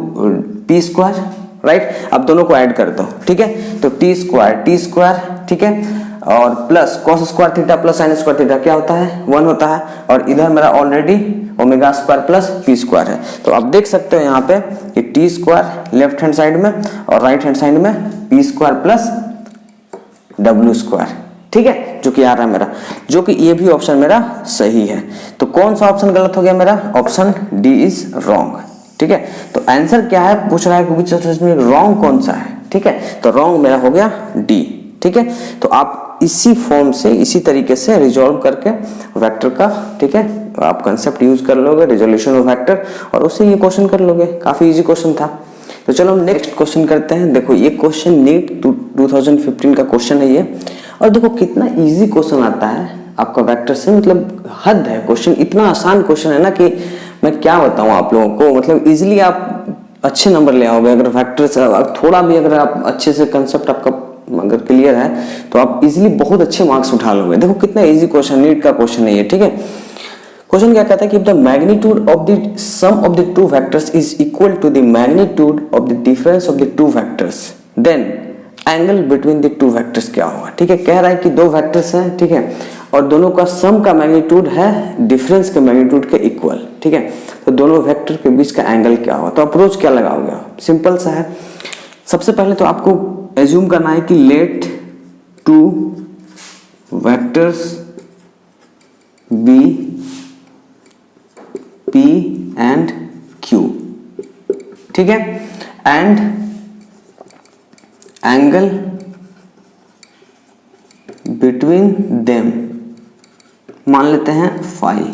p square, right. अब दोनों को ऐड कर दो, ठीक है, तो टी स्क्वायर, ठीक है, और plus cos square theta plus sign square theta क्या होता है, 1 होता है, और इधर मेरा already omega square plus p square है। तो आप देख सकते हो यहाँ पे कि T square left hand side में और राइट हैंड साइड में P square plus W square, ठीक है, जो कि आ रहा है मेरा, जो कि ये भी ऑप्शन मेरा सही है। तो कौन सा ऑप्शन गलत हो गया मेरा, ऑप्शन डी इज रॉन्ग, ठीक है। तो आंसर क्या है पूछ रहा है, क्योंकि रॉन्ग कौन सा है, ठीक है, तो रॉन्ग मेरा हो गया डी, ठीक है। तो आप इसी फॉर्म से, इसी तरीके से रिजॉल्व करके वेक्टर का, ठीक है, आप कंसेप्ट यूज कर लोगे, रिजोल्यूशन ऑफ वेक्टर, और उससे ये क्वेश्चन कर लोगे। काफी इजी क्वेश्चन था। तो चलो हम नेक्स्ट क्वेश्चन करते हैं। देखो ये क्वेश्चन नीट 2015 का क्वेश्चन है ये, और देखो कितना इजी क्वेश्चन आता है आपका वेक्टर से, मतलब हद है क्वेश्चन, इतना आसान क्वेश्चन है ना कि मैं क्या बताऊं आप लोगों को, मतलब इजीली आप अच्छे नंबर ले आओगे अगर वेक्टर से थोड़ा भी, अगर आप अच्छे से कंसेप्ट आपका अगर क्लियर है तो आप इजीली बहुत अच्छे मार्क्स उठा लोगे। देखो कितना इजी क्वेश्चन, नीट का क्वेश्चन है ये, ठीक है। क्वेश्चन क्या कहता है कि the magnitude of the sum of the two vectors is equal to the magnitude of the difference of the two vectors, then angle between the two vectors क्या होगा, ठीक है। कह रहा है कि दो वेक्टर्स हैं, ठीक है, और दोनों का सम का मैग्नीट्यूड है डिफरेंस के मैग्नीट्यूड के इक्वल, ठीक है। तो दोनों वेक्टर के बीच का एंगल क्या होगा, तो अप्रोच क्या लगाओगे, सिंपल सा है। सबसे पहले तो आपको एज्यूम करना है कि let two vectors be P and Q, ठीक है, एंड एंगल बिटवीन देम मान लेते हैं फाई,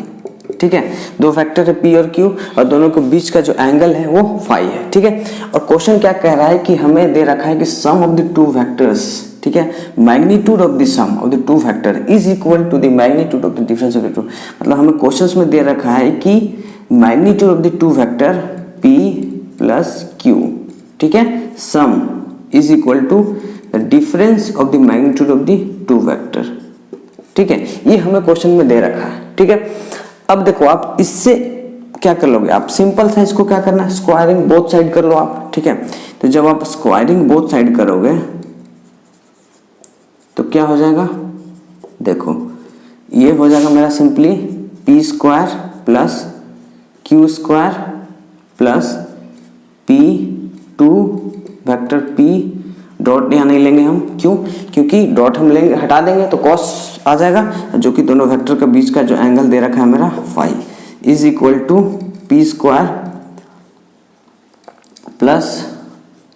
ठीक है। दो फैक्टर है P और Q, और दोनों के बीच का जो एंगल है वो फाई है, ठीक है। और क्वेश्चन क्या कह रहा है कि हमें दे रखा है कि sum of the two vectors, ठीक है, magnitude of the sum of the two vector is equal to the magnitude of the difference of the two. मतलब हमें क्वेश्चंस में दे रखा है कि magnitude of the two vector P plus Q, ठीक है, sum is equal to the difference of the magnitude of the two vector, ठीक है। ये हमें क्वेश्चन में दे रखा है, ठीक है। अब देखो आप इससे क्या कर लोगे, आप सिंपल सा इसको क्या करना है, स्क्वायरिंग बोथ साइड कर लो आप, ठीक है। तो जब आप स्क्वायरिंग बोथ साइड करोगे तो क्या हो जाएगा, देखो ये हो जाएगा मेरा simply P square plus Q square plus P2 vector P dot यहाँ नहीं लेंगे हम, क्यों, क्योंकि डॉट हम लेंगे हटा देंगे तो कॉस आ जाएगा, जो कि दोनों वेक्टर के बीच का जो एंगल दे रखा है मेरा phi is equal to P square plus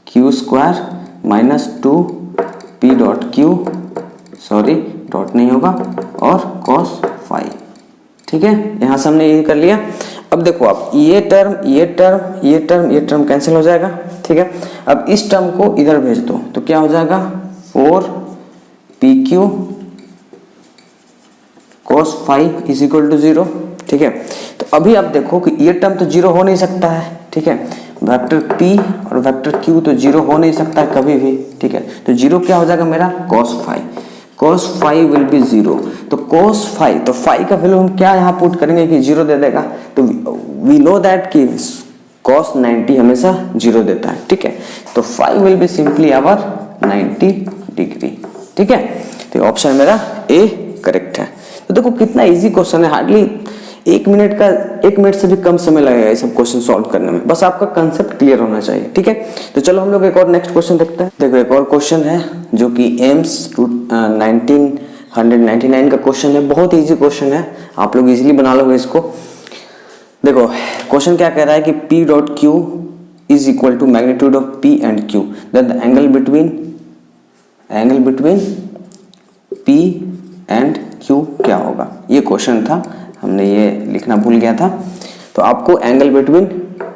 Q square minus 2P dot Q, sorry dot नहीं होगा, और कॉस फाई, ठीक है। यहां से हमने ये कर लिया। अब देखो आप ये टर्म कैंसिल हो जाएगा, ठीक है। अब इस टर्म को इधर भेज दो तो क्या हो जाएगा 4PQ cos phi is equal to 0, ठीक है। तो अभी आप देखो कि ये टर्म तो 0 हो नहीं सकता है, ठीक है, वेक्टर P और वेक्टर Q तो 0 हो नहीं सकता है कभी भी, ठीक है। तो 0 क्या हो जाएगा मेरा cos फाई विल बी 0। तो cos फाई, तो फाई का वैल्यू हम क्या यहाँ पुट करेंगे कि 0 दे देगा। तो वी नो दैट कि cos 90 हमेशा 0 देता है, ठीक है। तो 5 will be simply our 90 degree, ठीक है। तो ऑप्शन मेरा ए करेक्ट है। तो देखो कितना इजी क्वेश्चन है, हार्डली 1 मिनट से भी कम समय लगेगा ये सब क्वेश्चन सॉल्व करने में, बस आपका कंसेप्ट क्लियर होना चाहिए, ठीक है। तो चलो हम लोग एक और नेक्स्ट क्वेश्चन देखते हैं। देखो एक और क्वेश्चन है जो कि एम्स 1999 का क्वेश्चन है, बहुत इजी क्वेश्चन है, आप लोग इजीली बना लोगे इसको। देखो क्वेश्चन क्या कह रहा है कि P dot Q is equal to magnitude of P and Q, that the angle between P and Q क्या होगा। ये क्वेश्चन था, हमने ये लिखना भूल गया था। तो आपको angle between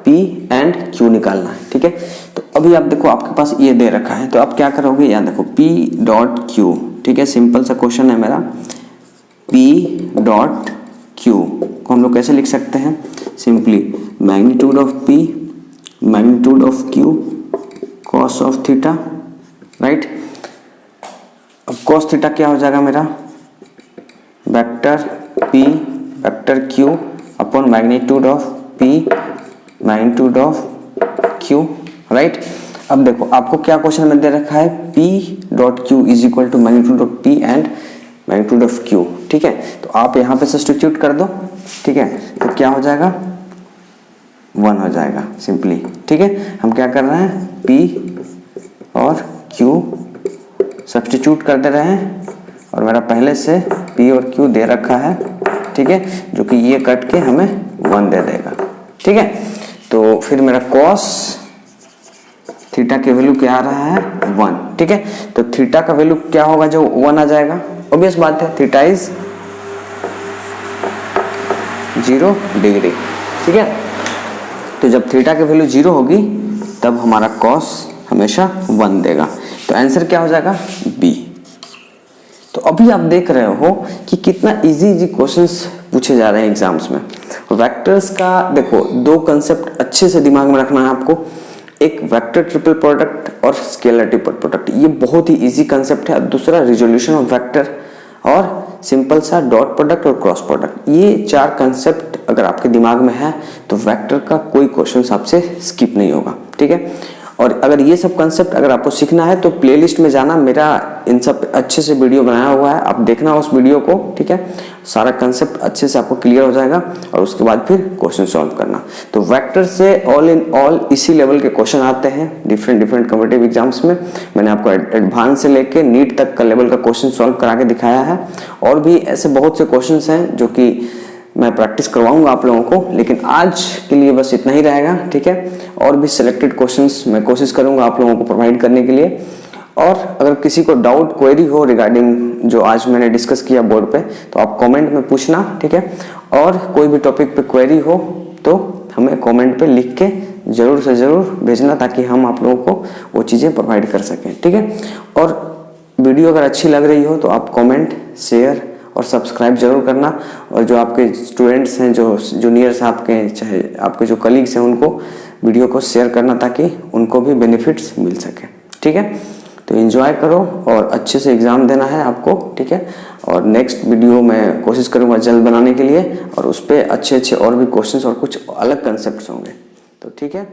P and Q निकालना है, ठीक है। तो अभी आप देखो आपके पास ये दे रखा है, तो आप क्या करोगे, यहाँ देखो P डॉट Q, ठीक है, सिंपल सा क्वेश्चन है मेरा। P डॉट Q को हम लोग कैसे लिख सकते हैं, simply magnitude of P magnitude of Q cos of theta, right. अब कॉस थीटा क्या हो जाएगा मेरा, vector P vector Q upon magnitude of P magnitude of Q, right. अब देखो आपको क्या क्वेश्चन में दे रखा है, P dot Q is equal to magnitude of P and magnitude of Q, ठीक है। तो आप यहाँ पे सब्स्टिट्यूट कर दो, ठीक है। तो क्या हो जाएगा, 1 हो जाएगा सिंपली, ठीक है। हम क्या कर रहे हैं, P और Q सब्स्टिट्यूट कर दे रहे हैं, और मेरा पहले से P और Q दे रखा है, ठीक है, जो कि ये कट के हमें 1 दे देगा, ठीक है। तो फिर मेरा cos थीटा की वैल्यू क्या आ रहा है, 1, ठीक है। तो थीटा का वैल्यू क्या होगा, जो 1 आ जाएगा, ऑब्वियस बात है, थीटा इज 0 डिग्री, ठीक है। तो जब थीटा की वैल्यू 0 होगी तब हमारा cos हमेशा 1 देगा। तो आंसर क्या हो जाएगा, बी। तो अभी आप देख रहे हो कि कितना इजी क्वेश्चंस पूछे जा रहे हैं एग्जाम्स में। वेक्टर्स का देखो 2 कंसेप्ट अच्छे से दिमाग में रखना है आपको, एक वेक्टर ट्रिपल प्रोडक्ट और स्केलर ट्रिपल प्रोडक्ट, ये बहुत ही इजी कंसेप्ट है। दूसरा रिजोल्यूशन ऑफ वेक्टर और सिंपल सा डॉट प्रोडक्ट और क्रॉस प्रोडक्ट, ये 4 कंसेप्ट अगर आपके दिमाग में है तो वेक्टर का कोई क्वेश्चन आपसे स्किप नहीं होगा, ठीक है। और अगर ये सब कंसेप्ट अगर आपको सीखना है तो प्लेलिस्ट में जाना, मेरा इन सब अच्छे से वीडियो बनाया हुआ है, आप देखना उस वीडियो को, ठीक है। सारा कंसेप्ट अच्छे से आपको क्लियर हो जाएगा और उसके बाद फिर क्वेश्चन सॉल्व करना। तो वेक्टर से ऑल इन ऑल इसी लेवल के क्वेश्चन आते हैं डिफरेंट कॉम्पिटिटिव एग्जाम्स में। मैंने आपको एडवांस से लेके नीट तक का लेवल का क्वेश्चन सॉल्व करा के दिखाया है, और भी ऐसे बहुत से क्वेश्चन हैं जो कि मैं प्रैक्टिस करवाऊंगा आप लोगों को, लेकिन आज के लिए बस इतना ही रहेगा, ठीक है। और भी सिलेक्टेड क्वेश्चंस मैं कोशिश करूंगा आप लोगों को प्रोवाइड करने के लिए। और अगर किसी को डाउट क्वेरी हो रिगार्डिंग जो आज मैंने डिस्कस किया बोर्ड पे, तो आप कमेंट में पूछना, ठीक है। और कोई भी टॉपिक पे क्वेरी हो तो हमें कमेंट पे लिख के जरूर से जरूर भेजना, ताकि हम आप लोगों को वो चीज़ें प्रोवाइड कर सकें, ठीक है। और वीडियो अगर अच्छी लग रही हो तो आप कमेंट, शेयर और सब्सक्राइब जरूर करना। और जो आपके स्टूडेंट्स हैं, जो जूनियर्स आपके, चाहे आपके जो कलीग्स हैं, उनको वीडियो को शेयर करना ताकि उनको भी बेनिफिट्स मिल सके, ठीक है। तो एंजॉय करो और अच्छे से एग्ज़ाम देना है आपको, ठीक है। और नेक्स्ट वीडियो मैं कोशिश करूँगा जल्द बनाने के लिए, और उस पर अच्छे और भी क्वेश्चंस और कुछ अलग कंसेप्ट्स होंगे, तो ठीक है।